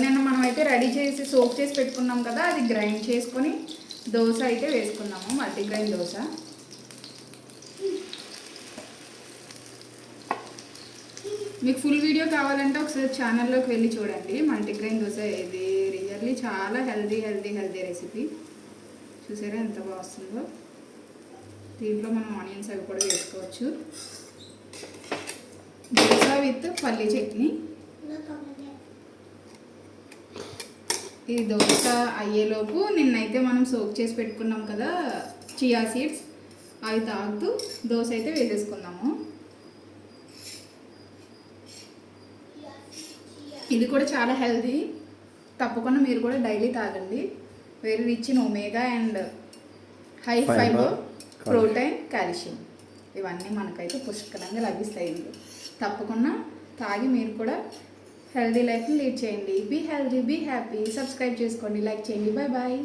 నిన్న మనం అయితే రెడీ చేసి సోక్ చేసి పెట్టుకున్నాం కదా, అది గ్రైండ్ చేసుకొని దోశ అయితే వేసుకున్నాము, మల్టీగ్రెయిన్ దోశ. మీకు ఫుల్ వీడియో కావాలంటే ఒకసారి ఛానల్లోకి వెళ్ళి చూడండి. మల్టీగ్రెయిన్ దోశ ఇది రియల్లీ చాలా హెల్దీ రెసిపీ. చూసారా ఎంత బాగా వస్తుందో. దీంట్లో మనం ఆనియన్స్ అవి కూడా వేసుకోవచ్చు. దోశ విత్ పల్లీ చట్నీ. ఈ దోశ అయ్యేలోపు నిన్నైతే మనం సోక్ చేసి పెట్టుకున్నాం కదా చియా సీడ్స్, అవి తాగుతూ దోశ అయితే వేసేసుకున్నాము. ఇది కూడా చాలా హెల్దీ, తప్పకుండా మీరు కూడా డైలీ తాగండి. Very rich in omega and high fibre, protein, calcium ఇవన్నీ మనకైతే పుష్కలంగా లభిస్తాయి. తప్పకుండా తాగి మీరు కూడా హెల్దీ లైఫ్ని లీడ్ చేయండి. Be healthy, be happy. Subscribe చేసుకోండి, లైక్ చేయండి. Bye bye.